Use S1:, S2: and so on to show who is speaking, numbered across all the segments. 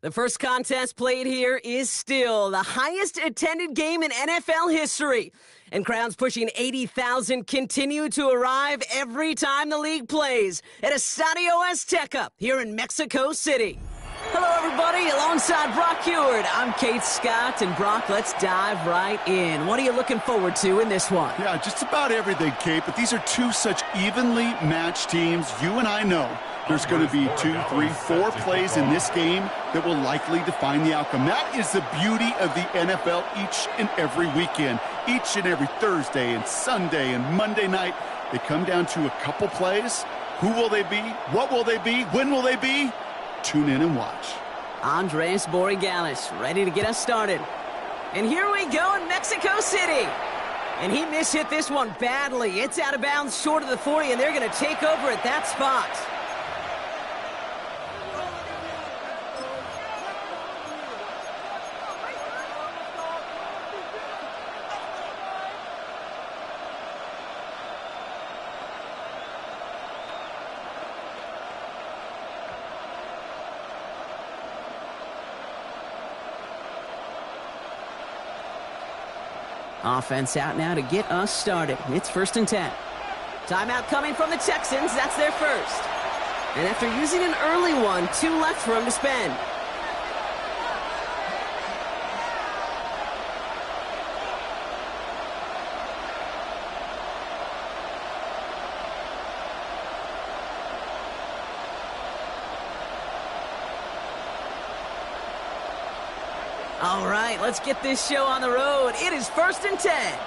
S1: The first contest played here is still the highest attended game in NFL history. And crowds pushing 80,000 continue to arrive every time the league plays at Estadio Azteca here in Mexico City. Hello, everybody. Alongside Brock Huard, I'm Kate Scott. And Brock, let's dive right in. What are you looking forward to in this one?
S2: Yeah, just about everything, Kate. But these are two such evenly matched teams. You and I know there's going to be 2, 3, 4 plays in this game that will likely define the outcome. That is the beauty of the NFL each and every weekend. Each and every Thursday and Sunday and Monday night, they come down to a couple plays. Who will they be? What will they be? When will they be? Tune in and watch.
S1: Andres Borregales ready to get us started. And here we go in Mexico City. And he mishit this one badly. It's out of bounds short of the 40, and they're going to take over at that spot. Offense out now to get us started. It's 1st and 10. Timeout coming from the Texans. That's their first. And after using an early one, 2 left for him to spend. All right, let's get this show on the road. It is 1st and 10.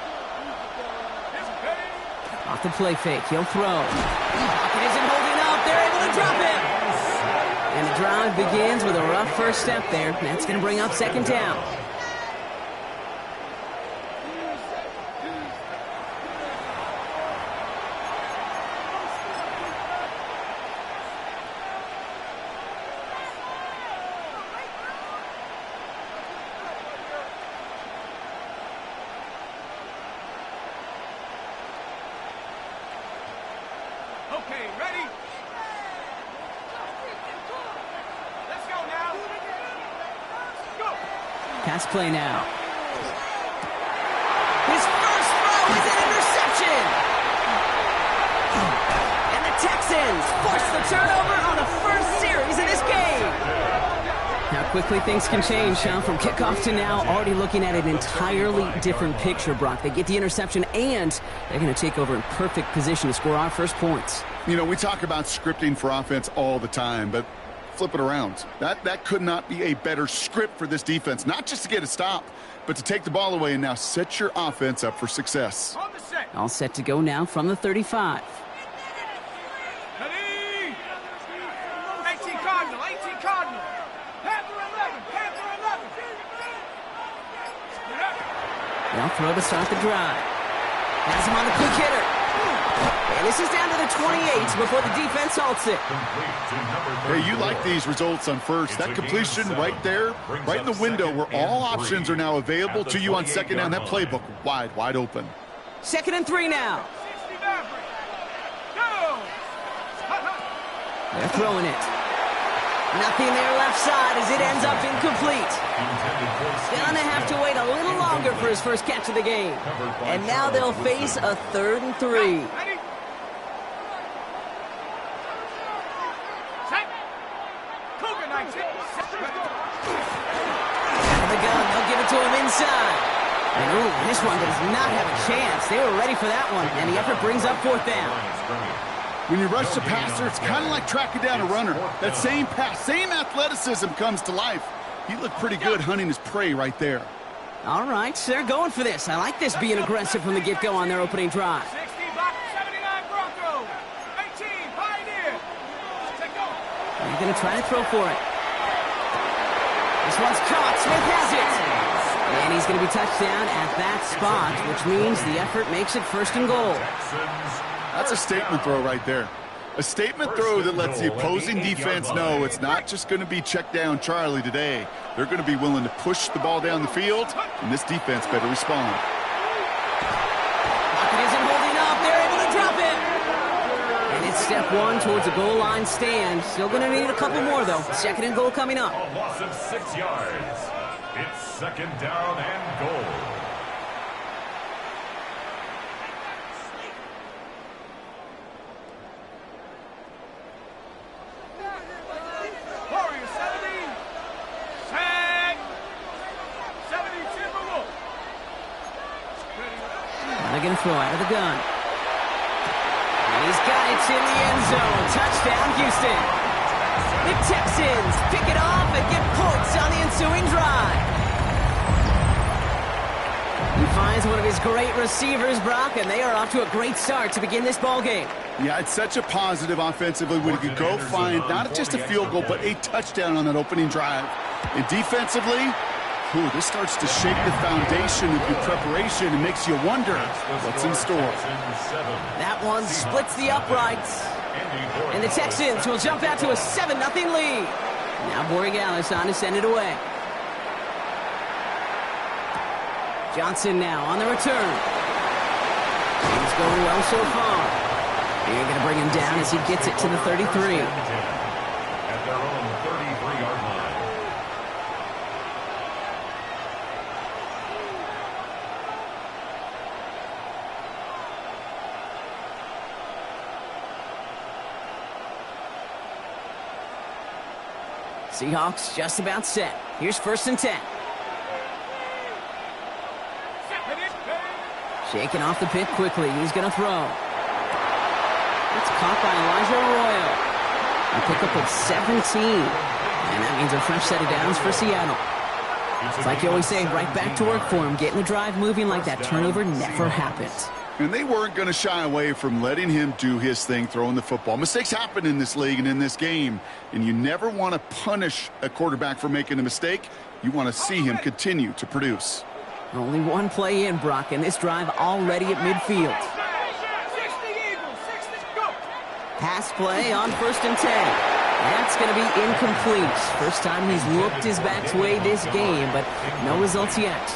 S1: Off the play fake, he'll throw. Pocket isn't holding up. They're able to drop it. And the drive begins with a rough first step there. That's going to bring up 2nd down.
S3: Okay, ready? Let's go now. Go.
S1: Pass play now. His first throw is an interception. And the Texans force the turnover on the first series of this game. How quickly things can change, Sean, from kickoff to now. Already looking at an entirely different picture, Brock. They get the interception, and they're going to take over in perfect position to score our first points.
S2: You know, we talk about scripting for offense all the time, but flip it around. That could not be a better script for this defense. Not just to get a stop, but to take the ball away and now set your offense up for success.
S1: All set to go now from the 35.
S3: Ready? 18 Cardinal, 18 Cardinal. Panther 11, Panther 11.
S1: They'll throw to start the drive. Has him on the quick hitter. And this is down to the 28 before the defense halts it.
S2: Hey, you like these results on first. That completion right there, right in the window where all options are now available to you on 2nd down. That playbook wide open.
S1: 2nd and 3 now. They're throwing it. Nothing there left side as it ends up incomplete. Gonna have to wait a little longer for his first catch of the game. And now they'll face a 3rd and 3. To him inside. And ooh, this one does not have a chance. They were ready for that one, and the effort brings up 4th down.
S2: When you rush the passer, it's kind of like tracking down a runner. That same pass, same athleticism comes to life. He looked pretty good hunting his prey right there.
S1: All right, so they're going for this. I like this being aggressive from the get-go on their opening drive.
S3: 60 Buck, 79 Bronco, 18 Pioneer. Take go.
S1: They're going to try to throw for it. This one's caught. Smith has it. And he's going to be touched down at that spot, which means the effort makes it 1st and goal.
S2: That's a statement throw right there. A statement throw that lets the opposing defense know it's not just going to be check down Charlie today. They're going to be willing to push the ball down the field, and this defense better respond.
S1: Pocket isn't holding up. They're able to drop it. And it's step one towards a goal line stand. Still going to need a couple more, though. Second and goal coming up.
S4: A loss of 6 yards. It's second down and goal.
S3: Warriors 70. Set. 70 Timberwolves.
S1: They're going to throw out of the gun. And he's got it in the end zone. Touchdown, Houston. The Texans pick it off and get points on the ensuing drive. He finds one of his great receivers, Brock, and they are off to a great start to begin this ball game.
S2: Yeah, it's such a positive offensively when you could go find not just a field goal, but a touchdown on that opening drive. And defensively, this starts to shake the foundation of your preparation and makes you wonder what's in store.
S1: That one splits the uprights. And the Texans will jump out to a 7-0 lead. Now Borregales on to send it away. Johnson now on the return. He's going well so far. They're going to bring him down as he gets it to the 33.
S4: At their own 33-yard line.
S1: Seahawks just about set. Here's 1st and 10. Shaking off the pick quickly. He's going to throw. It's caught by Elijah Arroyo. A pickup of 17. And that means a fresh set of downs for Seattle. It's like you always say, right back to work for him. Getting the drive moving like that turnover never happened.
S2: And they weren't going to shy away from letting him do his thing, throwing the football. Mistakes happen in this league and in this game. And you never want to punish a quarterback for making a mistake. You want to see him continue to produce.
S1: Only one play in, Brock, and this drive already at midfield.
S3: 60 Eagles, 60, go.
S1: Pass play on 1st and 10. That's going to be incomplete. First time he's looked his back's way this game, but no results yet.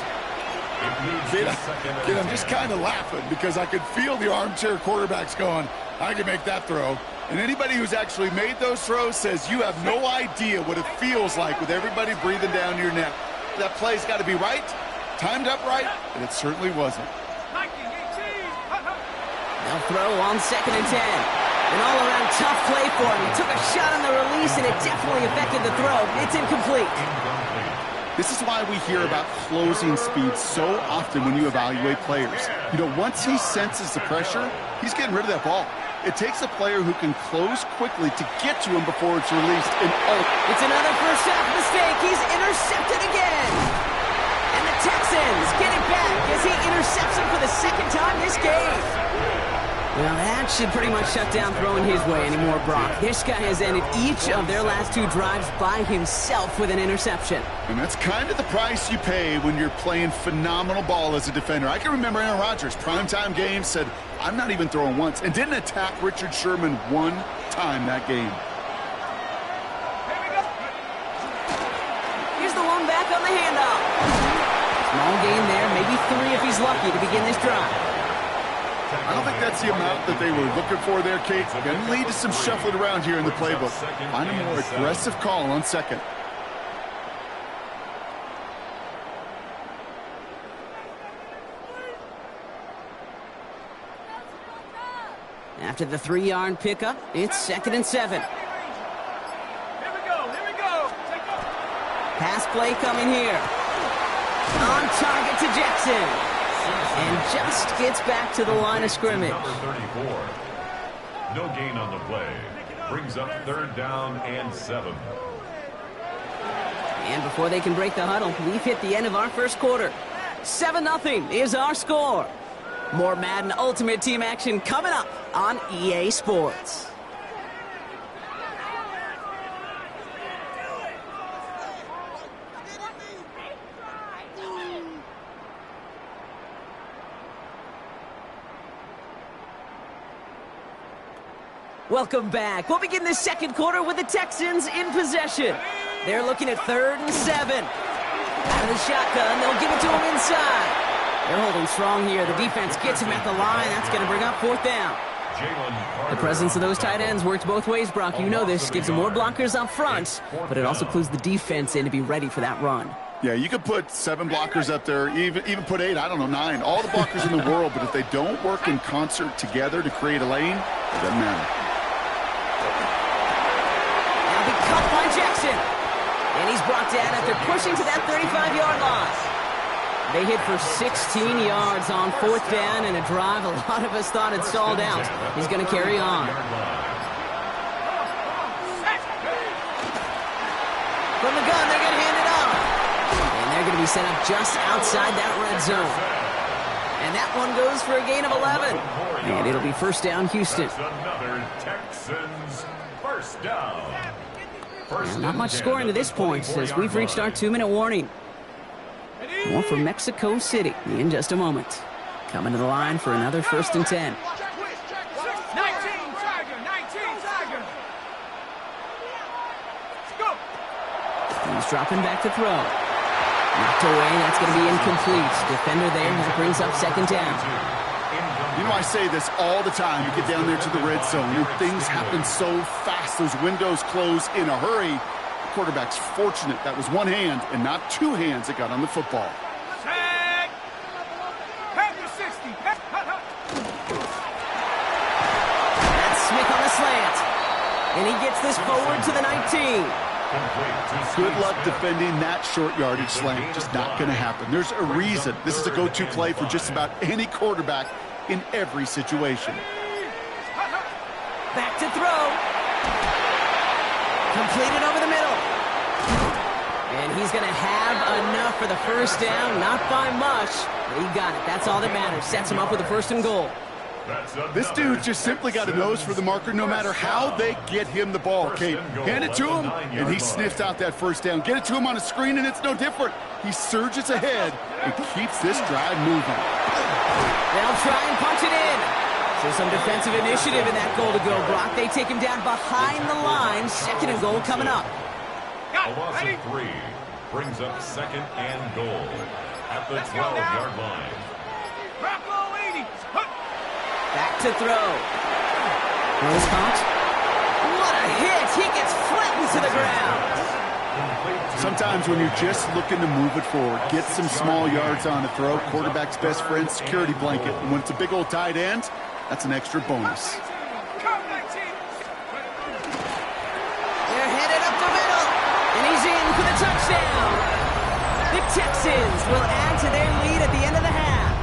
S2: Kid, I'm just kind of laughing because I could feel the armchair quarterbacks going, I can make that throw. And anybody who's actually made those throws says you have no idea what it feels like with everybody breathing down your neck. That play's got to be right, timed up right, and it certainly wasn't.
S3: 1918.
S1: They'll throw on 2nd and 10. An all-around tough play for him. He took a shot on the release, and it definitely affected the throw. It's incomplete.
S2: This is why we hear about closing speed so often when you evaluate players. You know, once he senses the pressure, he's getting rid of that ball. It takes a player who can close quickly to get to him before it's released. And
S1: it's another first half mistake. He's intercepted again. And the Texans get it back as he intercepts him for the 2nd time this game. Well, that should pretty much shut down throwing his way anymore, Brock. This guy has ended each of their last 2 drives by himself with an interception.
S2: And that's kind of the price you pay when you're playing phenomenal ball as a defender. I can remember Aaron Rodgers, primetime game, said, I'm not even throwing once, and didn't attack Richard Sherman one time that game.
S1: Here's the one back on the handoff. Small gain there, maybe 3 if he's lucky to begin this drive.
S2: I don't think that's the amount that they were looking for there, Kate. Going to lead to some shuffling around here in the playbook. Find a more aggressive call on 2nd.
S1: After the 3-yard pickup, it's 2nd and 7.
S3: Here we go, here we go.
S1: Pass play coming here. On target to Jackson. And just gets back to the line of scrimmage.
S4: Number 34. No gain on the play. Brings up 3rd down and 7.
S1: And before they can break the huddle, we've hit the end of our first quarter. 7-0 is our score. More Madden Ultimate Team action coming up on EA Sports. Welcome back. We'll begin the 2nd quarter with the Texans in possession. They're looking at 3rd and 7. Out of the shotgun, they'll give it to him inside. They're holding strong here. The defense gets him at the line. That's going to bring up 4th down. The presence of those tight ends works both ways, Brock. You know this. Gives them more blockers up front, but it also clues the defense in to be ready for that run.
S2: Yeah, you could put 7 blockers up there, even put 8, I don't know, 9. All the blockers in the world, but if they don't work in concert together to create a lane, it doesn't matter.
S1: Now be cut by Jackson. And he's brought down after pushing to that 35-yard line. They hit for 16 yards on 4th down and a drive a lot of us thought had stalled out. He's going to carry on. From the gun, they're going to hand it off. And they're going to be set up just outside that red zone. And that one goes for a gain of 11. And it'll be first down, Houston.
S4: That's another Texans first down.
S1: And not much scoring to this point as we've reached our 2-minute warning. More for Mexico City in just a moment. Coming to the line for another 1st and 10.
S3: 19 Tiger, 19 Tiger. Let's go.
S1: He's dropping back to throw. Knocked away, that's going to be incomplete. Defender there as it brings up 2nd down.
S2: You know, I say this all the time. You get down there to the red zone, and things happen so fast. Those windows close in a hurry. The quarterback's fortunate that was one hand and not 2 hands that got on the football.
S3: Set. Head to 60.
S1: That's Smith on the slant. And he gets this forward to the 19.
S2: Good luck defending that short yardage slant. Just not going to happen. There's a reason. This is a go-to play for just about any quarterback in every situation.
S1: Back to throw. Completed over the middle. And he's going to have enough for the first down. Not by much, but he got it. That's all that matters. Sets him up with a 1st and goal.
S2: This dude just simply got a nose for the marker no matter how they get him the ball. Okay, hand it to him, and he sniffs out that 1st down. Get it to him on a screen, and it's no different. He surges ahead and keeps this drive moving.
S1: They'll try and punch it in. So some defensive initiative in that goal to go, Brock. They take him down behind the line. 2nd and goal coming up.
S4: A loss of 3 brings up 2nd and goal at the 12-yard line.
S1: Back to throw. Rose caught. What a hit! He gets flattened to the ground.
S2: Sometimes when you're just looking to move it forward, get some small yards on a throw, quarterback's best friend, security blanket. And when it's a big old tight end, that's an extra bonus.
S1: They're headed up the middle. And he's in for the touchdown. The Texans will add to their lead at the end of the half.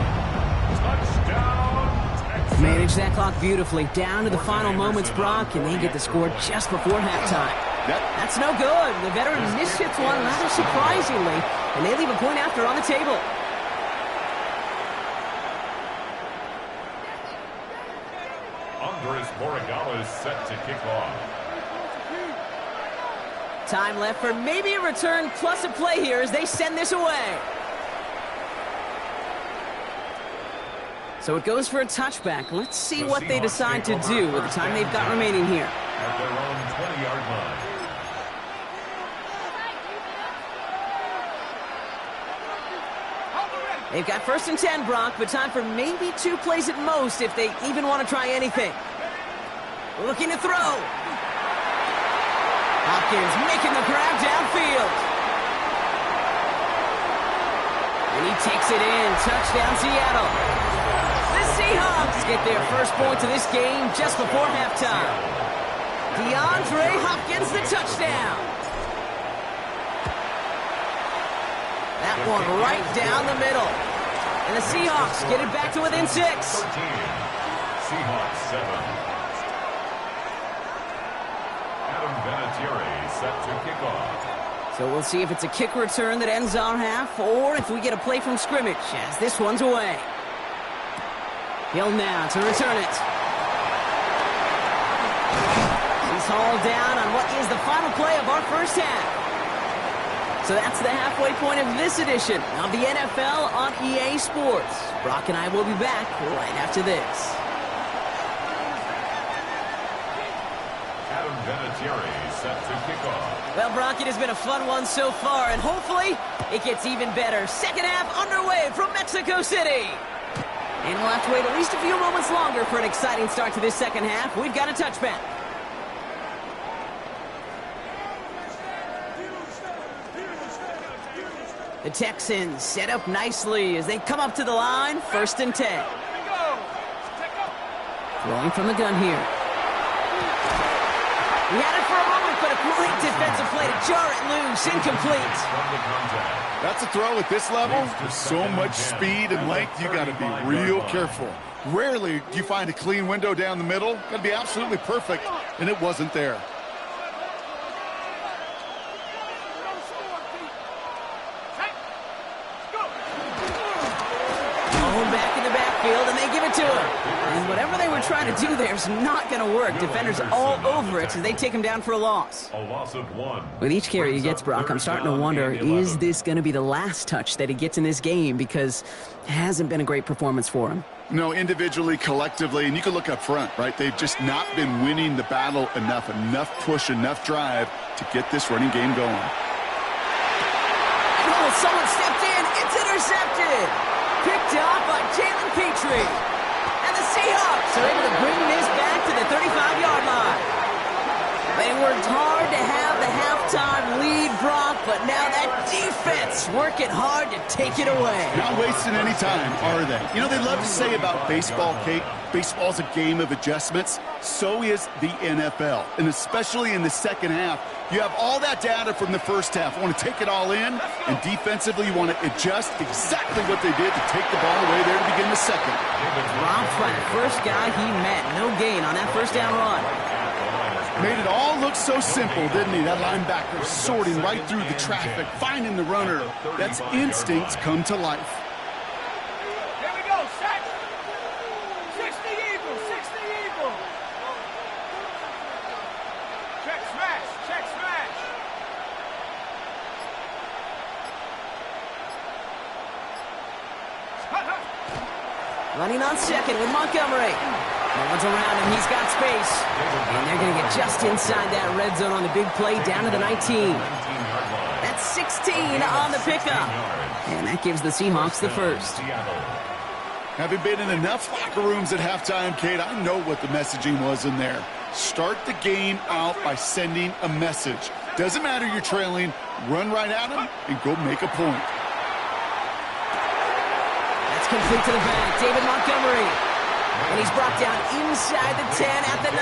S1: Manage that clock beautifully. Down to the final moments, Brock, and they get the score just before halftime. That's no good. The veteran mishits one rather surprisingly, and they leave a point after on the table.
S4: Andres Borregales is set to kick off.
S1: Time left for maybe a return plus a play here as they send this away. So it goes for a touchback. Let's see what they decide to do with the time they've got remaining here.
S4: At their own 20-yard line.
S1: They've got 1st and 10, Brock, but time for maybe 2 plays at most if they even want to try anything. Looking to throw. Hopkins making the grab downfield. And he takes it in. Touchdown, Seattle. The Seahawks get their first point to this game just before halftime. DeAndre Hopkins, the touchdown. That one right down the middle. And the Seahawks get it back to within 6.
S4: 13. Seahawks 7. Adam Vinatieri set to kick off.
S1: So we'll see if it's a kick return that ends our half or if we get a play from scrimmage as this one's away. Hill now to return it. He's hauled down on what is the final play of our first half. So that's the halfway point of this edition of the NFL on EA Sports. Brock and I will be back right after this.
S4: Adam Vinatieri set to kick off.
S1: Well, Brock, it has been a fun one so far, and hopefully it gets even better. Second half underway from Mexico City. And we'll have to wait at least a few moments longer for an exciting start to this second half. We've got a touchback. The Texans set up nicely as they come up to the line, 1st and 10. Throwing from the gun here. He had it for a moment, but a great defensive play to jar it loose. Incomplete.
S2: That's a throw at this level. With so much speed and length, you got to be real careful. Rarely do you find a clean window down the middle. Got to be absolutely perfect, and it wasn't there.
S1: Back in the backfield, and they give it to him. And whatever they were trying to do there is not going to work. Defenders all over it, so they take him down for a loss.
S4: A loss of 1.
S1: With each carry he gets, Brock, I'm starting to wonder, is this going to be the last touch that he gets in this game? Because it hasn't been a great performance for him.
S2: No, individually, collectively, and you can look up front, right? They've just not been winning the battle enough push, enough drive to get this running game going.
S1: Oh, someone stepped in. It's intercepted. Picked up by Jalen Petrie. And the Seahawks are able to bring this back to the 35-yard line. They worked hard to have the halftime lead, Brock, but now that defense working hard to take it away.
S2: Not wasting any time, are they? You know, they love to say about baseball, Kate, baseball's a game of adjustments. So is the NFL. And especially in the second half, you have all that data from the first half. You want to take it all in, and defensively you want to adjust exactly what they did to take the ball away there to begin the second.
S1: Dropped by the first guy he met. No gain on that first down run.
S2: Made it all look so simple, didn't he? That linebacker sorting right through the traffic, finding the runner. That's instincts come to life.
S3: Here we go, set. 60 Eagles, 60 Eagles. Check smash, check smash.
S1: Running on second with Montgomery. No one's around him. He's got space. And they're going to get just inside that red zone on the big play down to the 19. That's 16 on the pickup. And that gives the Seahawks the first.
S2: Having been in enough locker rooms at halftime, Kate, I know what the messaging was in there. Start the game out by sending a message. Doesn't matter you're trailing, run right at them and go make a point.
S1: That's complete to the back. David Montgomery. And he's brought down inside the 10 at the 9.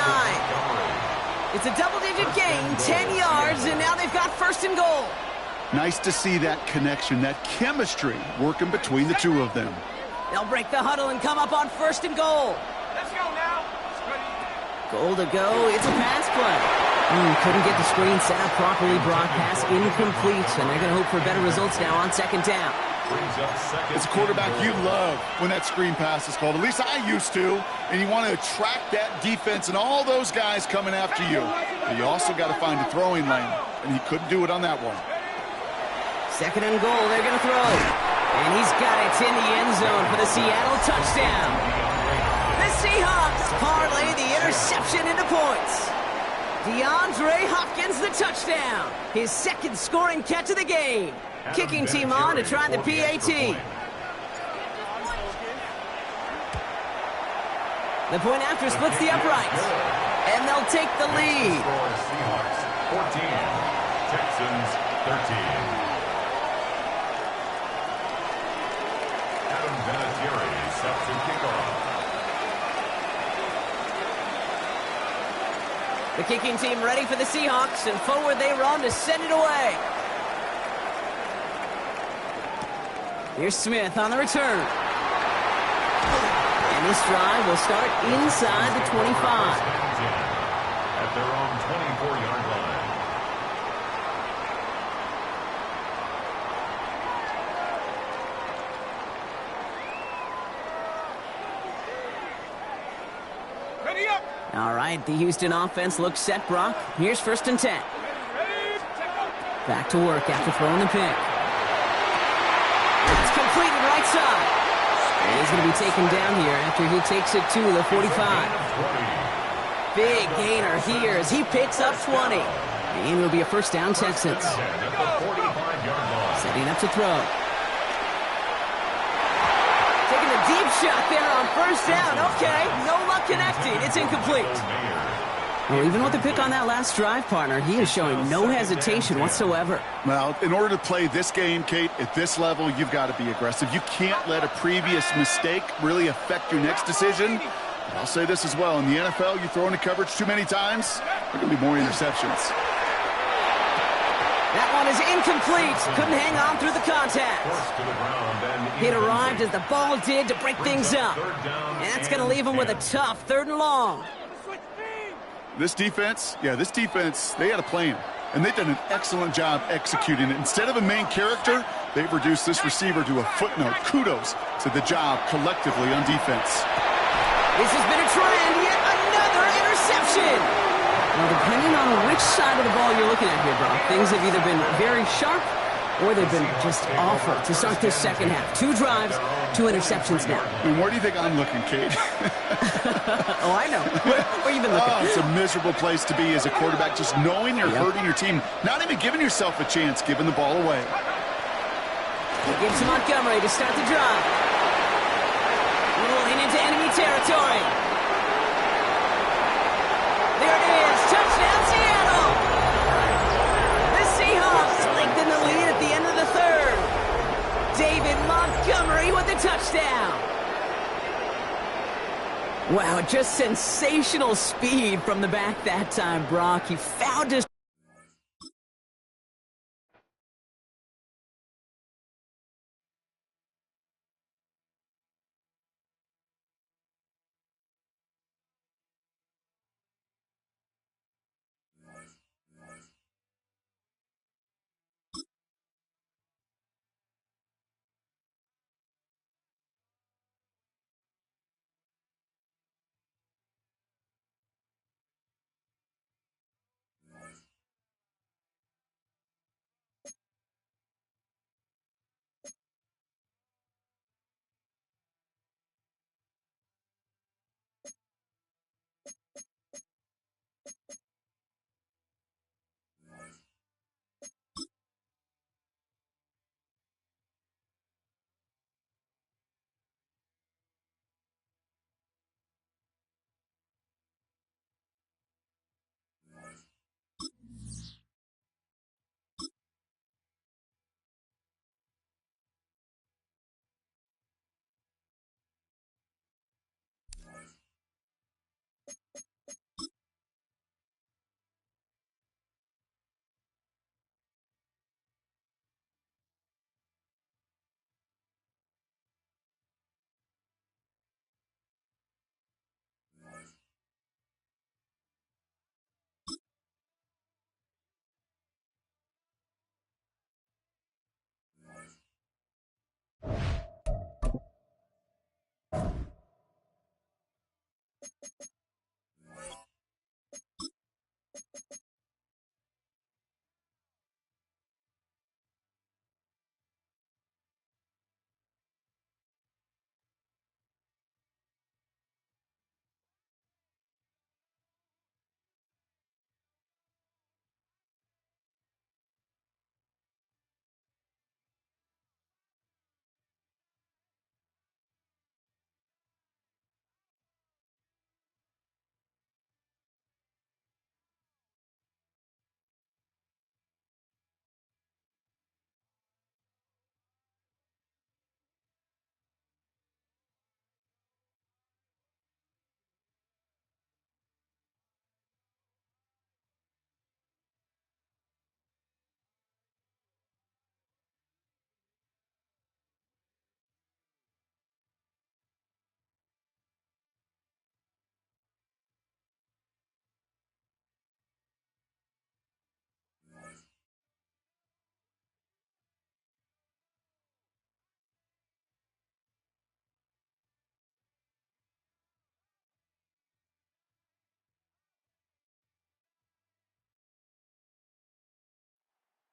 S1: It's a double-digit gain, 10 yards, and now they've got 1st and goal.
S2: Nice to see that connection, that chemistry working between the two of them.
S1: They'll break the huddle and come up on 1st and goal.
S3: Let's go now.
S1: Goal to go. It's a pass play. Couldn't get the screen set up properly. Broadcast incomplete, and they're going to hope for better results now on 2nd down.
S2: As a quarterback, you love when that screen pass is called. At least I used to. And you want to attract that defense and all those guys coming after you. But you also got to find a throwing lane. And he couldn't do it on that one.
S1: 2nd and goal. They're going to throw. And he's got it in the end zone for the Seattle touchdown. The Seahawks parlay the interception into points. DeAndre Hopkins the touchdown. His 2nd scoring catch of the game. Kicking team on to try the PAT. The point after splits the uprights. And they'll take the lead.
S4: Seahawks 14, Texans 13. Adam Vinatieri set to kick off.
S1: The kicking team ready for the Seahawks, and forward they run to send it away. Here's Smith on the return. And this drive will start inside the 25.
S4: At their own 24-yard line.
S3: Ready up.
S1: All right, the Houston offense looks set, Brock. Here's 1st and 10. Back to work after throwing the pick. It's completed right side. And he's going to be taken down here after he takes it to the 45. Big gainer here as he picks up 20. And it'll be a 1st down, Texans. Setting up to throw. Taking the deep shot there on first down. Okay, no luck connecting. It's incomplete. Well, even with the pick on that last drive, partner, he is showing no hesitation whatsoever.
S2: Well, in order to play this game, Kate, at this level, you've got to be aggressive. You can't let a previous mistake really affect your next decision. I'll say this as well. In the NFL, you throw into coverage too many times, there are going to be more interceptions.
S1: That one is incomplete. Couldn't hang on through the contact. It arrived as the ball did to break things up. And that's going to leave him with a tough 3rd and long.
S2: This defense, they had a plan. And they've done an excellent job executing it. Instead of a main character, they've reduced this receiver to a footnote. Kudos to the job collectively on defense.
S1: This has been a trend. Yet another interception. Well, depending on which side of the ball you're looking at here, Brock, things have either been very sharp or they've been just awful to start this second half. 2 drives, 2 interceptions now.
S2: And where do you think I'm looking, Kate?
S1: Oh, I know. Where you been looking?
S2: Oh, it's a miserable place to be as a quarterback, just knowing you're hurting your team, not even giving yourself a chance, giving the ball away.
S1: He gives to Montgomery to start the drive. Rolling into enemy territory. There it is. Touchdown, Seattle. The Seahawks lengthen the lead at the end of the 3rd. David Montgomery with the touchdown. Wow, just sensational speed from the back that time, Brock. He found his...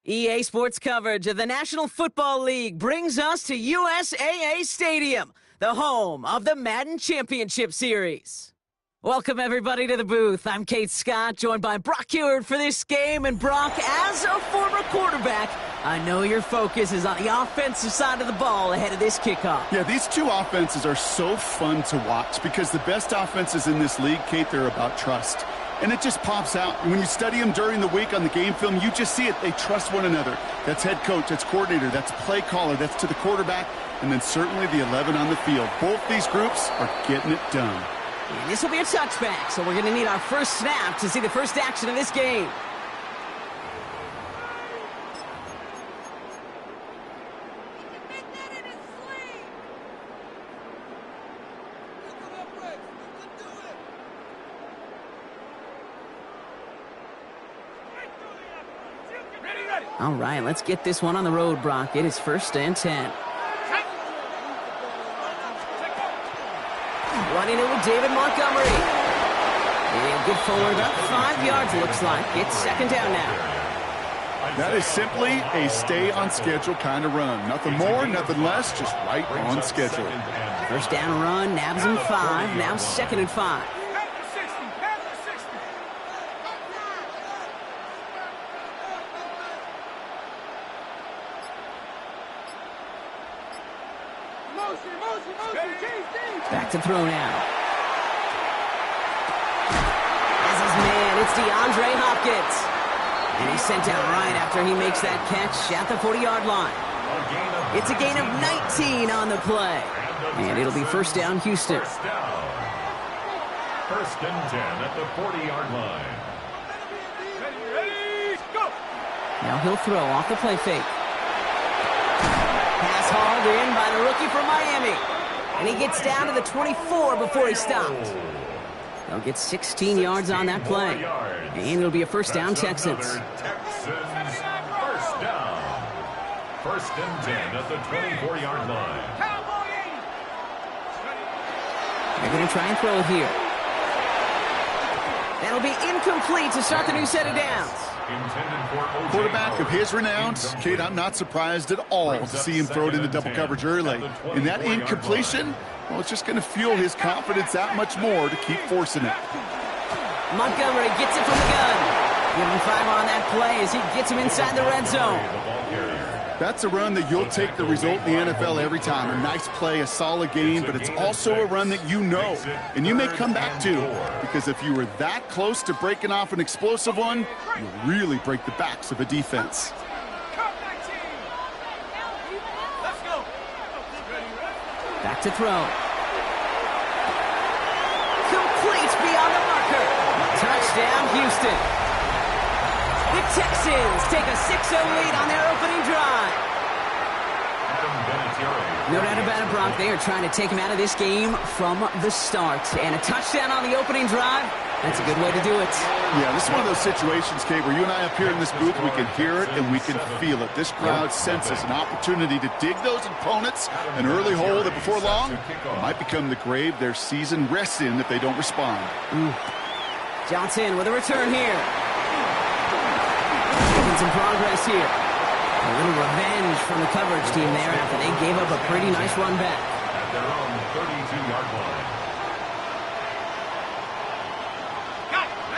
S1: EA Sports coverage of the National Football League brings us to USAA Stadium, the home of the Madden Championship Series. Welcome, everybody, to the booth. I'm Kate Scott, joined by Brock Huard for this game. And Brock, as a former quarterback, I know your focus is on the offensive side of the ball ahead of this kickoff.
S2: Yeah, these two offenses are so fun to watch because the best offenses in this league, Kate, they're about trust. And it just pops out. And when you study them during the week on the game film, you just see it. They trust one another. That's head coach, that's coordinator, that's play caller, that's to the quarterback, and then certainly the 11 on the field. Both these groups are getting it done.
S1: And this will be a touchback, so we're going to need our first snap to see the first action of this game. All right, let's get this one on the road, Brock. It is 1st and 10. Running it with David Montgomery. And good forward, about 5 yards, looks like. It's 2nd down now.
S2: That is simply a stay-on-schedule kind of run. Nothing more, nothing less, just right on schedule.
S1: 1st down run, nabs him 5, now 2nd and 5. Back to throw now. As his man, it's DeAndre Hopkins. And he's sent out right after he makes that catch at the 40-yard line. It's a gain of 19 on the play. And it'll be 1st down, Houston.
S4: 1st and 10 at the 40-yard line.
S3: Ready, go!
S1: Now he'll throw off the play fake. Pass hauled in by the rookie from Miami. And he gets down to the 24 before he stopped. They'll get 16 yards on that play. And it'll be a 1st down, Texans.
S4: Texans, 1st down. 1st and 10 at the 24-yard line.
S1: They're going to try and throw it here. That'll be incomplete to start the new set of downs.
S2: Quarterback of his renown, Kate, I'm not surprised at all to see him throw it into double coverage early. And that incompletion, well, it's just going to fuel his confidence that much more to keep forcing it.
S1: Montgomery gets it from the gun. Give him 5 on that play as he gets him inside the red zone.
S2: That's a run that you'll take the result in the NFL every time. A nice play, a solid game, but it's also a run that you know, and you may come back to, because if you were that close to breaking off an explosive one, you really break the backs of a defense.
S1: Back to throw. Complete beyond the marker. Touchdown, Houston. The Texans take a 6-0 lead on their opening drive. No doubt about it, Brock. They are trying to take him out of this game from the start. And a touchdown on the opening drive, that's a good way to do it.
S2: Yeah, this is one of those situations, Kate, where you and I up here in this booth, we can hear it and we can feel it. This crowd senses an opportunity to dig those opponents an early hole that before long might become the grave their season rests in if they don't respond.
S1: Johnson with a return here. Making some progress here. A little revenge from the coverage team there after they gave up a pretty nice run back.
S4: At their own 32-yard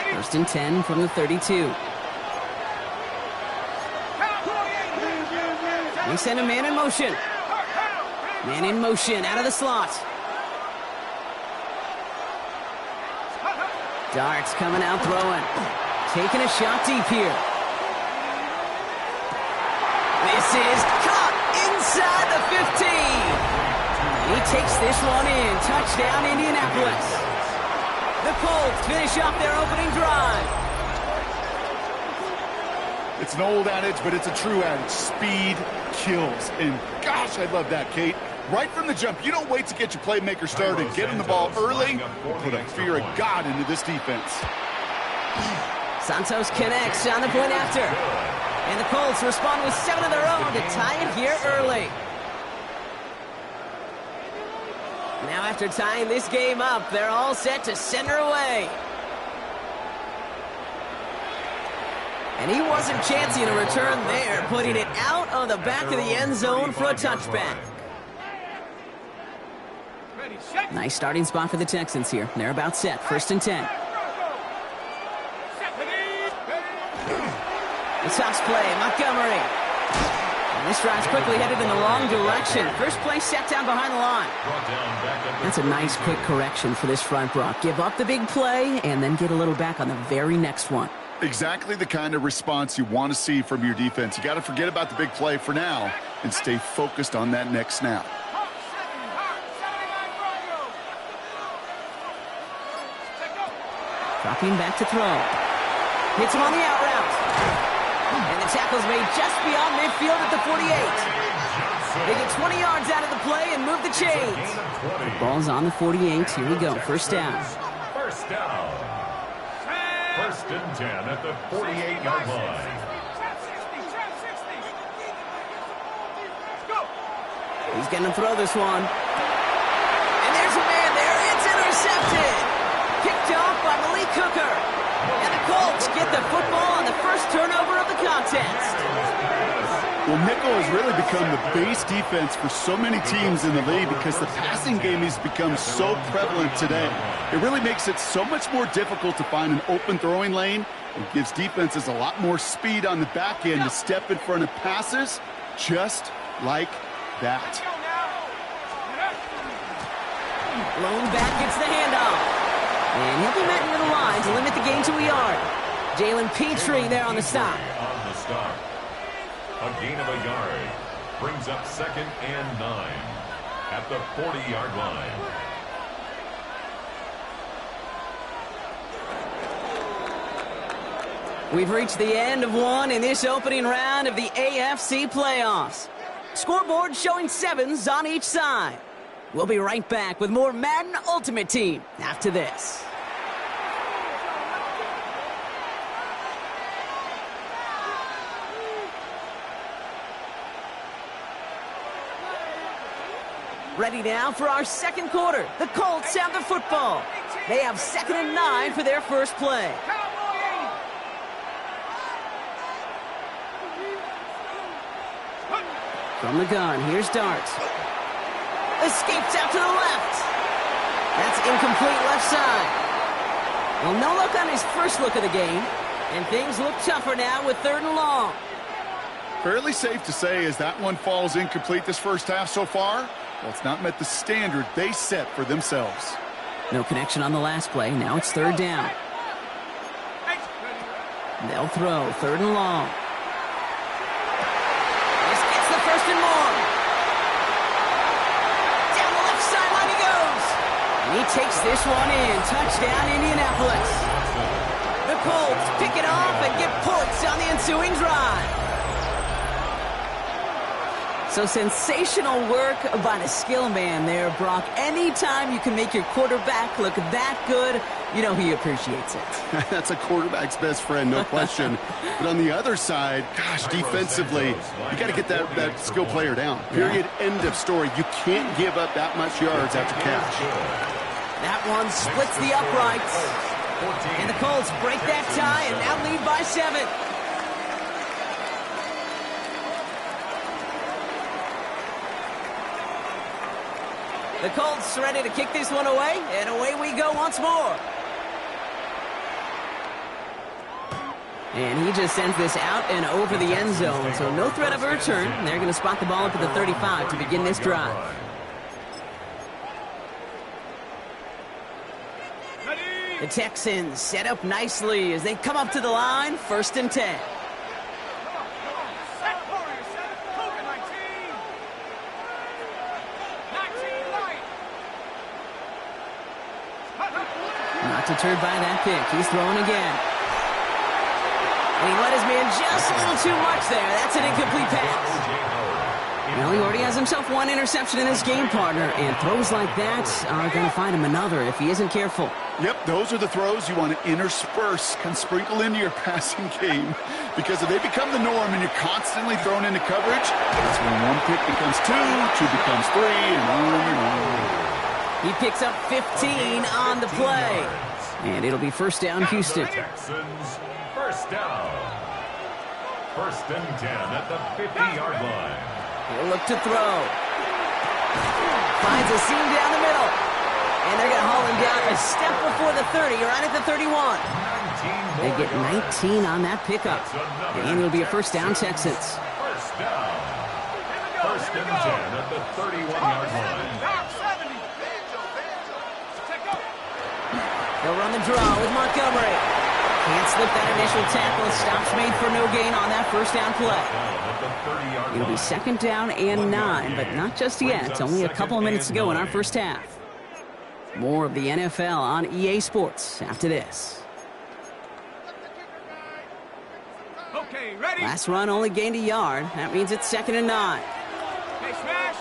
S4: line.
S1: 1st and 10 from the 32. They send a man in motion. Man in motion out of the slot. Darts coming out throwing. Taking a shot deep here. This is caught inside the 15. He takes this one in. Touchdown, Indianapolis. The Colts finish off their opening drive.
S2: It's an old adage, but it's a true adage. Speed kills. And gosh, I love that, Kate. Right from the jump, you don't wait to get your playmaker started. Get him the ball early. Put a fear of God into this defense.
S1: Santos connects on the point after. And the Colts respond with 7 of their own to tie it here early. Now after tying this game up, they're all set to send her away. And he wasn't chancing a return there, putting it out of the back of the end zone for a touchback.
S3: Ready, set.
S1: Nice starting spot for the Texans here. They're about set. 1st and 10. The toss play, Montgomery. And this drive's quickly headed in the wrong direction. First play set down behind the line. That's a nice quick correction for this front, Brock. Give up the big play and then get a little back on the very next one.
S2: Exactly the kind of response you want to see from your defense. You got to forget about the big play for now and stay focused on that next snap.
S1: Dropping back to throw. Hits him on the out route. And the tackle's made just beyond midfield at the 48. They get 20 yards out of the play and move the chains. The ball's on the 48. Here we go. 1st down.
S4: First down. 1st and 10 at the 48-yard line.
S1: He's going to throw this one. And there's a man there. It's intercepted. Picked off by Malik Hooker. And the Colts get the football on the first turnover of the contest.
S2: Well, nickel has really become the base defense for so many teams in the league because the passing game has become so prevalent today. It really makes it so much more difficult to find an open throwing lane. It gives defenses a lot more speed on the back end to step in front of passes just like that.
S1: Lone back gets the handoff. And he'll be met into the line to limit the gain to a yard. Jalen Petrie there on the stop.
S4: On the stop. A gain of a yard brings up 2nd and 9 at the 40-yard line.
S1: We've reached the end of one in this opening round of the AFC playoffs. Scoreboard showing 7s on each side. We'll be right back with more Madden Ultimate Team after this. Ready now for our second quarter. The Colts have the football. They have 2nd and 9 for their first play. From the gun, here's Darts. Escapes out to the left. That's incomplete left side. Well, no luck on his first look of the game. And things look tougher now with 3rd and long.
S2: Fairly safe to say as that one falls incomplete this first half so far. Well, it's not met the standard they set for themselves.
S1: No connection on the last play. Now it's 3rd down. They'll throw 3rd and long. This gets the 1st and more. Down the left sideline he goes. And he takes this one in. Touchdown, Indianapolis. The Colts pick it off and get points on the ensuing drive. So sensational work by the skill man there, Brock. Anytime you can make your quarterback look that good, you know he appreciates it.
S2: That's a quarterback's best friend, no question. But on the other side, gosh, defensively, you got to get that skill player down. Period, end of story. You can't give up that much yards after catch.
S1: That one splits the uprights. And the Colts break that tie and now lead by 7. The Colts ready to kick this one away, and away we go once more. And he just sends this out and over the end zone, so no threat of a return. They're going to spot the ball up at the 35 to begin this drive. The Texans set up nicely as they come up to the line, 1st and 10. Not deterred by that pick. He's throwing again. And he let his man just a little too much there. That's an incomplete pass. Well, he already has himself one interception in this game, partner, and throws like that are going to find him another if he isn't careful.
S2: Yep, those are the throws you want to intersperse and sprinkle into your passing game, because if they become the norm and you're constantly thrown into coverage, that's when one pick becomes 2, 2 becomes 3, and on and on.
S1: He picks up 15 on the play. And it'll be 1st down, Houston.
S4: Texans, 1st down. 1st and 10 at the 50-yard line.
S1: He'll look to throw. Finds finds a seam down the middle. And they're going to haul him down a step before the 30, right at the 31. They get 19 on that pickup. And it'll be a first down, Texans.
S4: First down. First and 10 at the 31-yard line.
S1: They'll run the draw with Montgomery. Can't slip that initial tackle. Stops made for no gain on that first down play. It'll be second down and 9, but not just yet. Only a couple of minutes to go in our first half. More of the NFL on EA Sports after this.
S3: Okay, ready?
S1: Last run only gained a yard. That means it's second and 9.
S3: Hey, smash.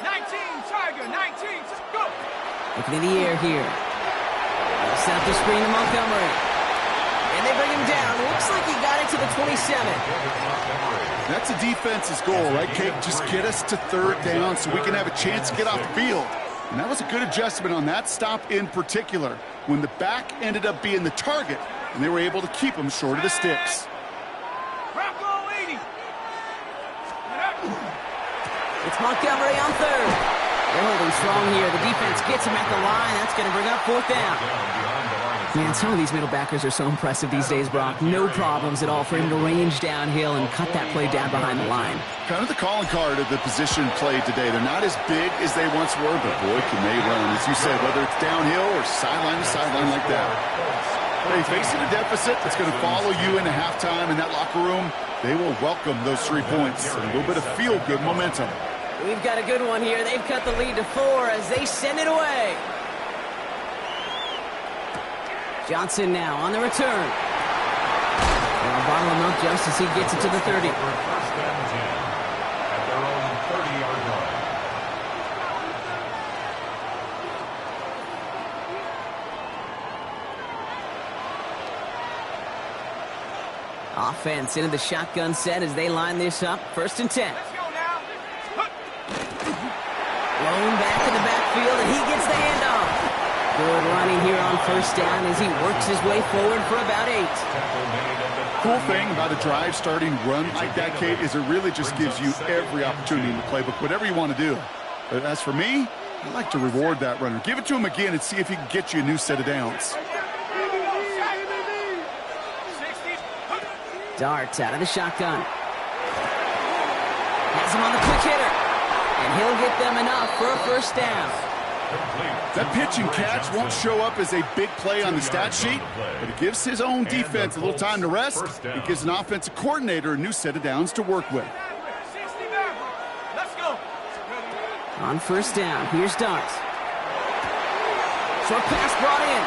S3: 19, Tiger, 19, go.
S1: Looking in the air here. They'll set up the screen to Montgomery. And they bring him down. Looks like he got it to the 27.
S2: That's a defense's goal, right, Kate? Just get us to third down so we can have a chance to get off the field. And that was a good adjustment on that stop in particular, when the back ended up being the target, and they were able to keep him short of the sticks.
S3: Bronco 80.
S1: It's Montgomery on third. They're holding strong here. The defense gets him at the line. That's going to bring up fourth down. Man, some of these middle backers are so impressive these days, Brock. No problems at all for him to range downhill and cut that play down behind the line.
S2: Kind of the calling card of the position played today. They're not as big as they once were, but boy, can they run. As you said, whether it's downhill or sideline to sideline like that. Hey, facing a deficit that's going to follow you into halftime in that locker room, they will welcome those 3 points and a little bit of feel-good momentum.
S1: We've got a good one here. They've cut the lead to 4 as they send it away. Johnson now on the return. They'll bottle him up just as he gets it to the 30.
S4: First and 10 at their own 30-yard line.
S1: Offense into the shotgun set as they line this up. First and 10.
S3: Let's go now.
S1: Blown back in the backfield, and he gets the handoff. Good running here on first down as he works his way forward for about 8.
S2: Cool thing about a drive starting run like that, Kate, is it really just gives you every opportunity in the playbook, whatever you want to do. But as for me, I like to reward that runner. Give it to him again and see if he can get you a new set of downs.
S1: Darts out of the shotgun. Has him on the quick hitter. And he'll get them enough for a first down.
S2: That pitch and catch won't show up as a big play on the stat sheet, but it gives his own defense a little time to rest. It gives an offensive coordinator a new set of downs to work with.
S3: Let's go.
S1: On first down, here's Darts. Short pass brought in.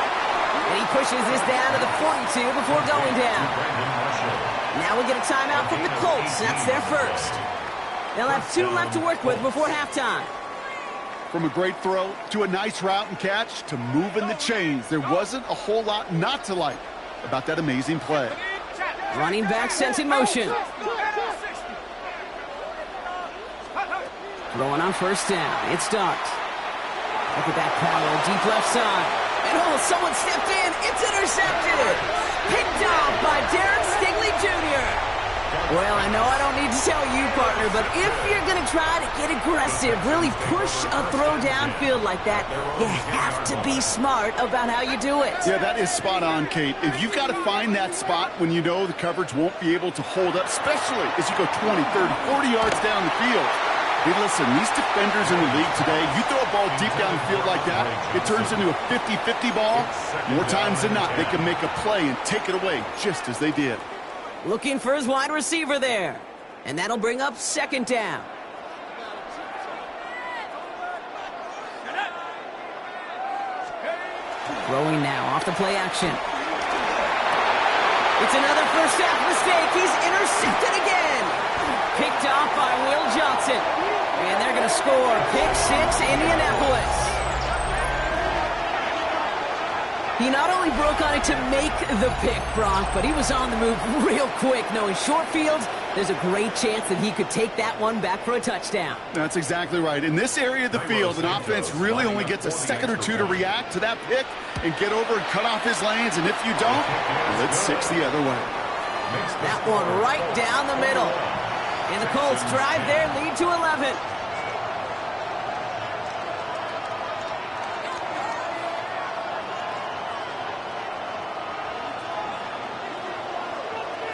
S1: And he pushes this down to the 42 before going down. Now we get a timeout from the Colts. That's their first. They'll have 2 left to work with before halftime.
S2: From a great throw to a nice route and catch to moving the chains, there wasn't a whole lot not to like about that amazing play.
S1: Running back sent in motion. Throwing on first down. It starts. Look at that power deep left side. And oh, someone stepped in. It's intercepted. Picked off by Derek Stingley Jr. Well, I know I don't need to tell you, partner, but if you're going to try to get aggressive, really push a throw downfield like that, you have to be smart about how you do it.
S2: Yeah, that is spot on, Kate. If you've got to find that spot when you know the coverage won't be able to hold up, especially as you go 20, 30, 40 yards down the field. Hey, listen, these defenders in the league today, you throw a ball deep down the field like that, it turns into a 50-50 ball. More times than not, they can make a play and take it away just as they did.
S1: Looking for his wide receiver there. And that'll bring up second down. Throwing now off the play action. It's another first half mistake. He's intercepted again. Picked off by Will Johnson. And they're going to score. Pick 6, Indianapolis. He not only broke on it to make the pick, Brock, but he was on the move real quick. Knowing short fields, there's a great chance that he could take that one back for a touchdown.
S2: That's exactly right. In this area of the field, an offense really only gets a second or two to react to that pick and get over and cut off his lanes. And if you don't, well, it's 6 the other way.
S1: That one right down the middle. And the Colts drive their lead to 11.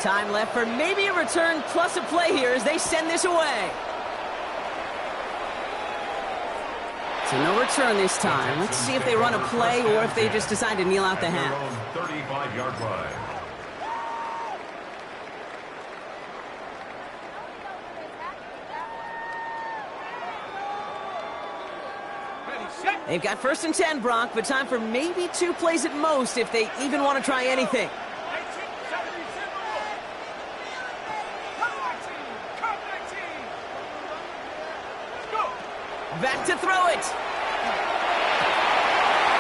S1: Time left for maybe a return plus a play here as they send this away. So no return this time. Let's see if they run a play or if they just decide to kneel out the half.
S4: 35-yard line.
S1: They've got 1st and 10, Brock, but time for maybe 2 plays at most if they even want to try anything. Back to throw it.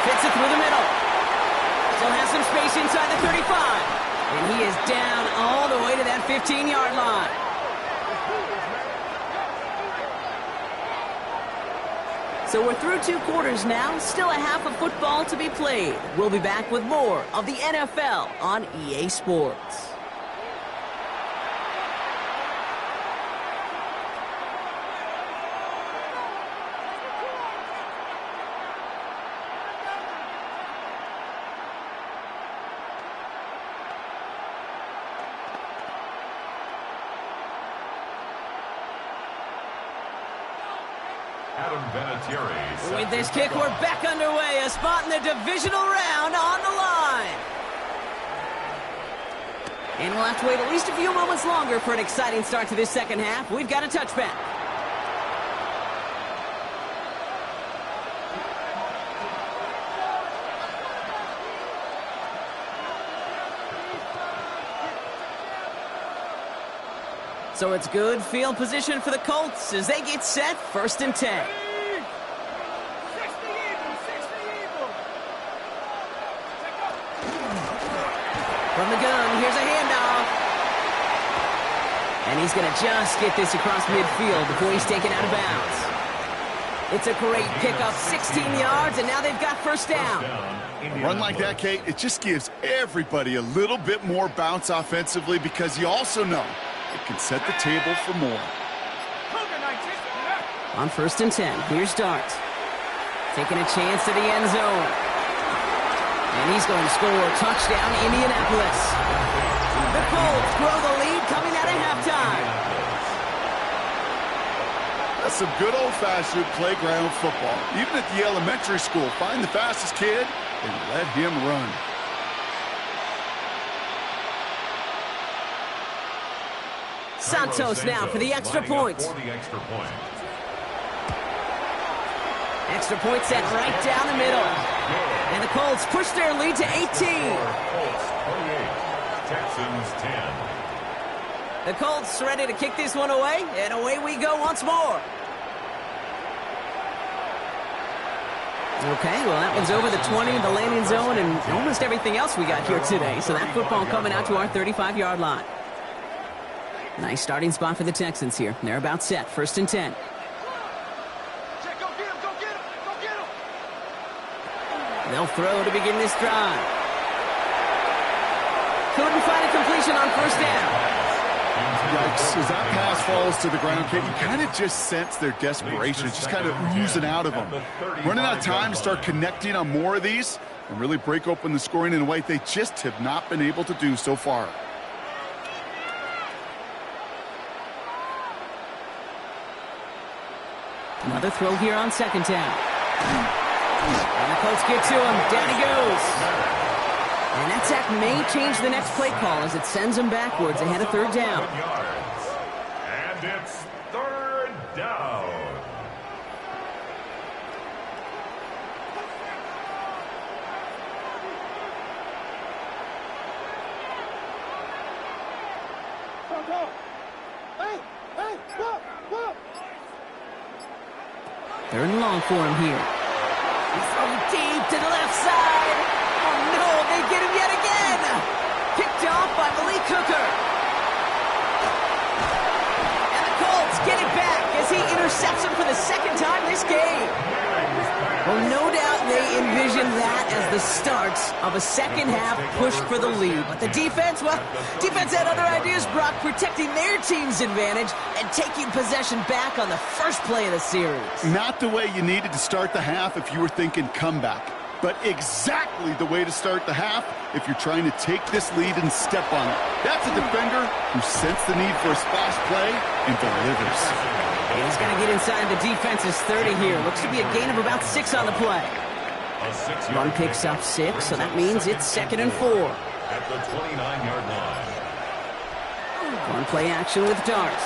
S1: Fits it through the middle. Still has some space inside the 35. And he is down all the way to that 15-yard line. So we're through 2 quarters now. Still a half of football to be played. We'll be back with more of the NFL on EA Sports. With this kick, we're back underway. A spot in the divisional round on the line. And we'll have to wait at least a few moments longer for an exciting start to this second half. We've got a touchback. So it's good field position for the Colts as they get set, 1st and 10. From the gun, here's a handoff. And he's going to just get this across midfield before he's taken out of bounds. It's a great pickup, 16 yards, and now they've got 1st down.
S2: A run like that, Kate, it just gives everybody a little bit more bounce offensively because you also know it can set the table for more.
S1: On 1st and 10, here's Dart. Taking a chance to the end zone. And he's going to score. Touchdown, Indianapolis. The Colts grow the lead coming out of halftime.
S2: That's some good old-fashioned playground football. Even at the elementary school, find the fastest kid and let him run.
S1: Santos now for the extra point. Extra point set right down the middle. And the Colts push their lead to 18.
S4: Colts 28, Texans 10.
S1: The Colts ready to kick this one away, and away we go once more. Okay, well, that one's over the 20, the landing zone, and almost everything else we got here today. So that football coming out to our 35-yard line. Nice starting spot for the Texans here. They're about set, 1st and 10. They'll throw to begin this drive. Couldn't find a completion on 1st down.
S2: Yikes, as that pass falls to the ground, Kate, you kind of just sense their desperation. It's just kind of oozing out of them. Running out of time to start connecting on more of these and really break open the scoring in a way they just have not been able to do so far.
S1: Another throw here on 2nd down. And the Colts get to him. Down he goes. And that sack may change the next play call as it sends him backwards ahead of 3rd down.
S4: And it's 3rd down.
S1: Third and long for him here. He's throwing deep to the left side. Oh, no, they get him yet again. Picked off by Malik Hooker. And the Colts get it back as he intercepts him for the 2nd time this game. Well, no doubt they envision that as the start of a second-half push for the lead. But the defense, well, defense had other ideas, Brock, protecting their team's advantage and taking possession back on the first play of the series.
S2: Not the way you needed to start the half if you were thinking comeback. but exactly the way to start the half if you're trying to take this lead and step on it. That's a defender who sensed the need for a splash play and delivers.
S1: He's going to get inside the defense's 30 here. Looks to be a gain of about 6 on the play. Run picks up 6, so that means it's 2nd and 4.
S4: At the 29-yard line.
S1: One play action with Dart.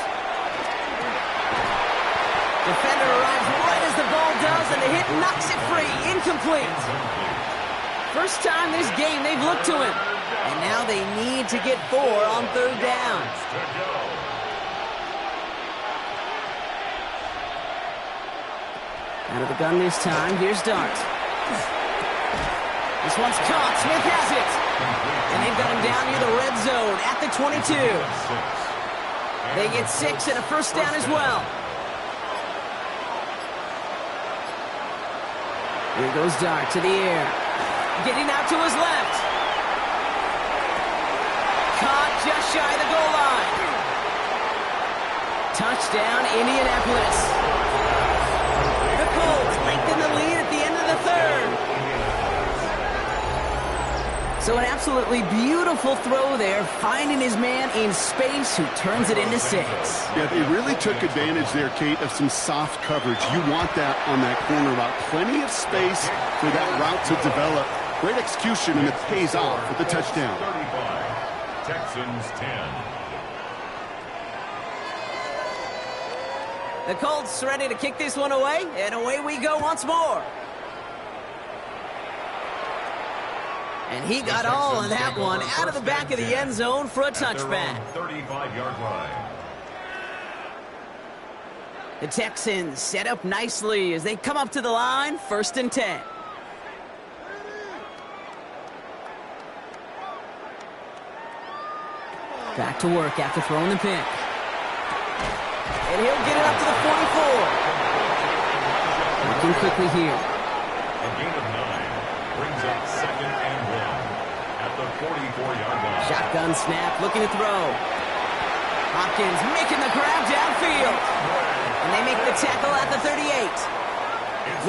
S1: Defender arrives right as the ball does, and the hit knocks it free. Incomplete. First time this game they've looked to him. And now they need to get 4 on 3rd down. Out of the gun this time. Here's Dart. This one's caught. Smith has it. And they've got him down near the red zone at the 22. They get 6 and a first down as well. Here goes Dart to the air. Getting out to his left. Caught just shy of the goal line. Touchdown, Indianapolis. The Colts lengthen the lead at the end of the 3rd. So an absolutely beautiful throw there, finding his man in space who turns it into 6.
S2: Yeah, they really took advantage there, Kate, of some soft coverage. You want that on that corner route. Plenty of space for that route to develop. Great execution, and it pays off with the touchdown.
S4: 35, Texans 10.
S1: The Colts ready to kick this one away, and away we go once more. And he got all of that one out of the back of the end zone for a touchback.
S4: 35-yard line.
S1: The Texans set up nicely as they come up to the line, 1st and 10. Back to work after throwing the pick. And he'll get it up to the 44. Working quickly here.
S4: A gain of 9 brings up 2nd and 1 at the 44-yard line.
S1: Shotgun snap, looking to throw. Hopkins making the grab downfield. And they make the tackle at the 38.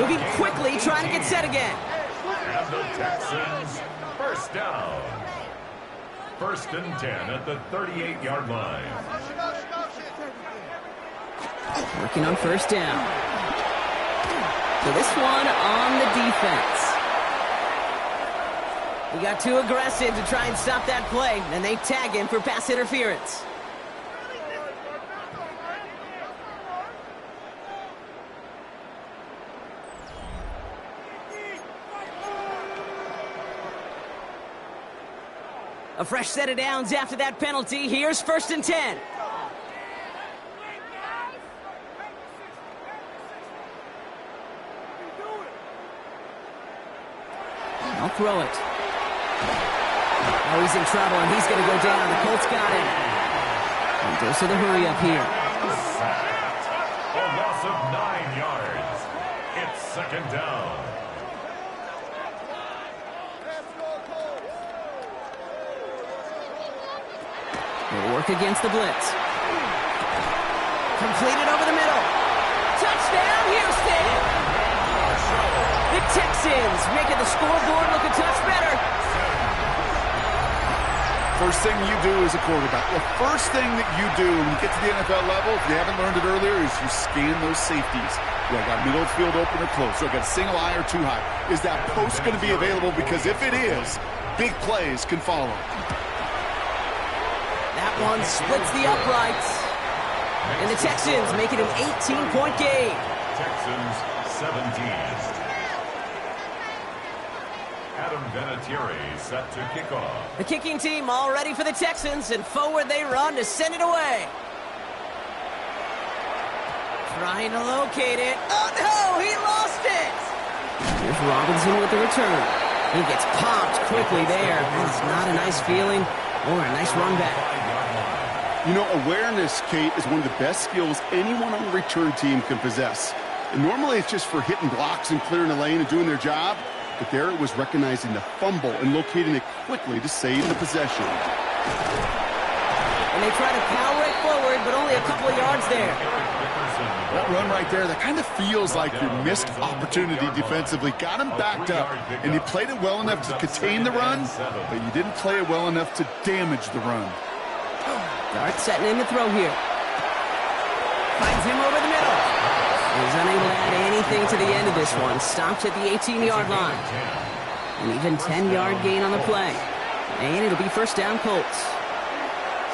S1: Moving quickly, trying to get set again.
S4: And the Texans, first down. 1st and 10 at the 38-yard line.
S1: Working on 1st down. So this one on the defense. He got too aggressive to try and stop that play, and they tag him for pass interference. A fresh set of downs after that penalty. Here's 1st and 10. I'll throw it. Oh, he's in trouble, and he's going to go down. The Colts got him. And goes to the hurry up here.
S4: A loss of 9 yards. It's 2nd down.
S1: They'll work against the blitz. Completed over the middle. Touchdown, Houston! The Texans making the scoreboard look a touch better.
S2: First thing you do as a quarterback, the first thing that you do when you get to the NFL level, if you haven't learned it earlier, is you scan those safeties. Do I got middle of the field open or close? Do I got a single eye or too high? Is that post going to be available? Because if it is, big plays can follow.
S1: That one splits the uprights. And the Texans make it an 18-point game.
S4: Texans 17. Adam Vinatieri set to kick off.
S1: The kicking team all ready for the Texans, and forward they run to send it away. Trying to locate it. Oh, no! He lost it! Here's Robinson with the return. He gets popped quickly there. That's not a nice feeling or a nice run back.
S2: You know, awareness, Kate, is one of the best skills anyone on the return team can possess. And normally it's just for hitting blocks and clearing the lane and doing their job. But there it was recognizing the fumble and locating it quickly to save the possession.
S1: And they try to power it forward forward, but only a couple of yards there.
S2: That run right there, that kind of feels like your missed opportunity defensively. Got him backed up, and you played it well enough to contain the run, but you didn't play it well enough to damage the run.
S1: Dart setting in the throw here. Finds him over the middle. He's unable to add anything to the end of this one. Stopped at the 18-yard line. An even 10-yard gain on the play. And it'll be first down Colts.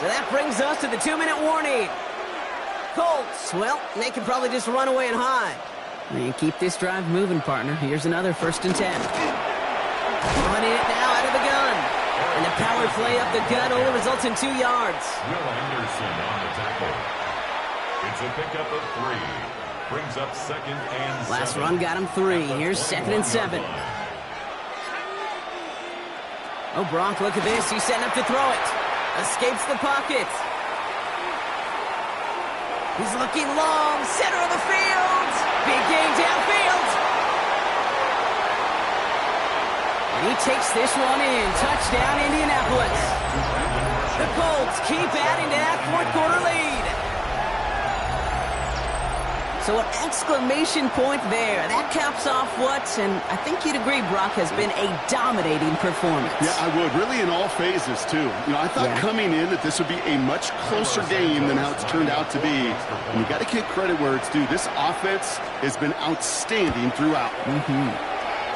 S1: So that brings us to the 2-minute warning. Colts, well, they can probably just run away and hide. And keep this drive moving, partner. Here's another 1st and 10. Running it now out of the gun. And the power play up the gut only results in 2 yards.
S4: Will Anderson on the tackle. It's a pickup of 3. Brings up 2nd and 7.
S1: Last run got him 3. Here's 2nd and 7. Oh, Brock, look at this. He's setting up to throw it. Escapes the pocket. He's looking long. Center of the field. Big game downfield. And he takes this one in. Touchdown, Indianapolis. The Colts keep adding to that 4th quarter lead. So an exclamation point there. That caps off what, and I think you'd agree, Brock, has been a dominating performance.
S2: Yeah, I would. Really in all phases, too. You know, I thought coming in that this would be a much closer game than how it's turned out to be. And you got to give credit where it's due. This offense has been outstanding throughout.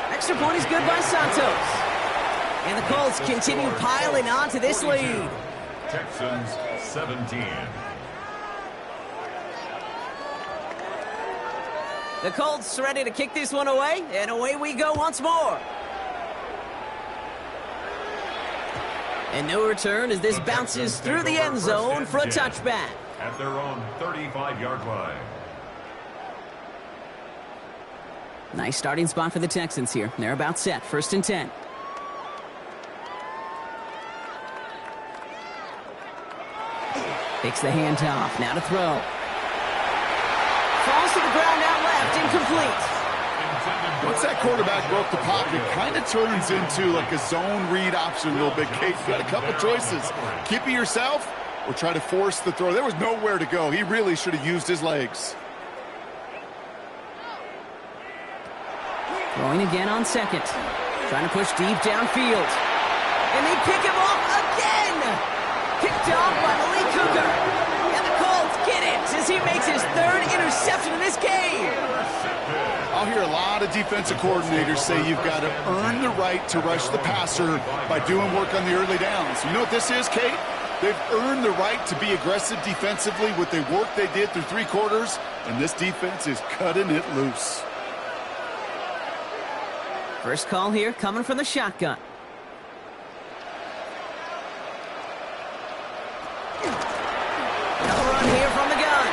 S1: Extra point is good by Santos. And the Colts continue piling on to this lead.
S4: Texans 17.
S1: The Colts ready to kick this one away, and away we go once more. And no return as this bounces through the end zone for a touchback.
S4: At their own 35-yard line.
S1: Nice starting spot for the Texans here. They're about set. 1st and 10. Takes the handoff. Now to throw. Falls to the ground out left. Incomplete.
S2: Once that quarterback broke the pocket, kind of turns into like a zone read option a little bit. Kate, you got a couple choices. Keep it yourself or try to force the throw. There was nowhere to go. He really should have used his legs.
S1: Throwing again on 2nd. Trying to push deep downfield. And they pick him off again. Picked off by Malik Hooker. And the Colts get it as he makes his 3rd interception in this game.
S2: I'll hear a lot of defensive coordinators say you've got to earn the right to rush the passer by doing work on the early downs. You know what this is, Kate? They've earned the right to be aggressive defensively with the work they did through 3 quarters, and this defense is cutting it loose.
S1: First call here coming from the shotgun. Another run here from the gun.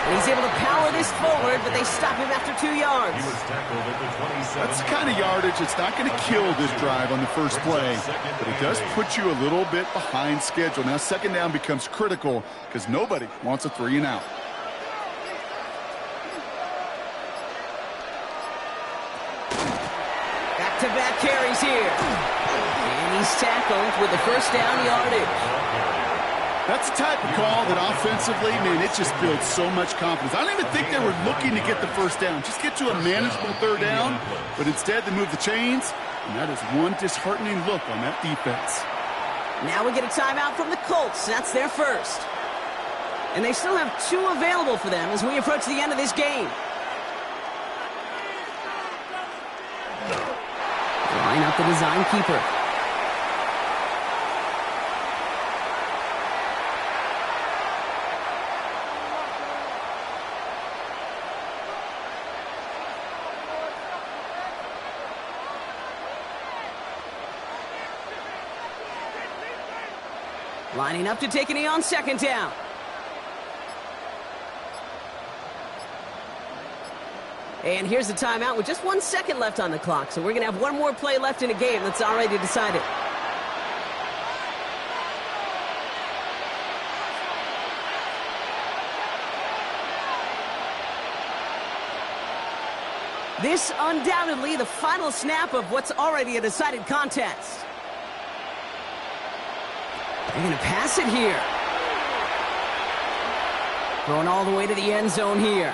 S1: And he's able to power this forward, but they stop him after 2 yards.
S4: He was tackled at the 27.
S2: That's the kind of yardage it's not going to kill this drive on the first play, but it does put you a little bit behind schedule. Now 2nd down becomes critical because nobody wants a 3 and out.
S1: Back-to-back carries here. And he's tackled with the 1st down yardage.
S2: That's the type of call that offensively, man, it just builds so much confidence. I don't even think they were looking to get the 1st down. Just get to a manageable 3rd down, but instead they move the chains, and that is one disheartening look on that defense.
S1: Now we get a timeout from the Colts. That's their 1st. And they still have 2 available for them as we approach the end of this game. Line up the design keeper. Lining up to take a knee on 2nd down. And here's the timeout with just 1 second left on the clock. So we're going to have one more play left in a game that's already decided. This undoubtedly the final snap of what's already a decided contest. They're going to pass it here. Going all the way to the end zone here.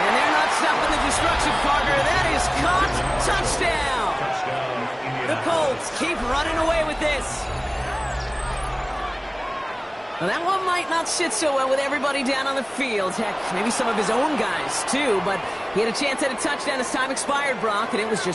S1: And they're not stopping the destruction, partner. That is caught. Touchdown. The Colts keep running away with this. Now, that one might not sit so well with everybody down on the field. Heck, maybe some of his own guys, too. But he had a chance at a touchdown as time expired, Brock, and it was just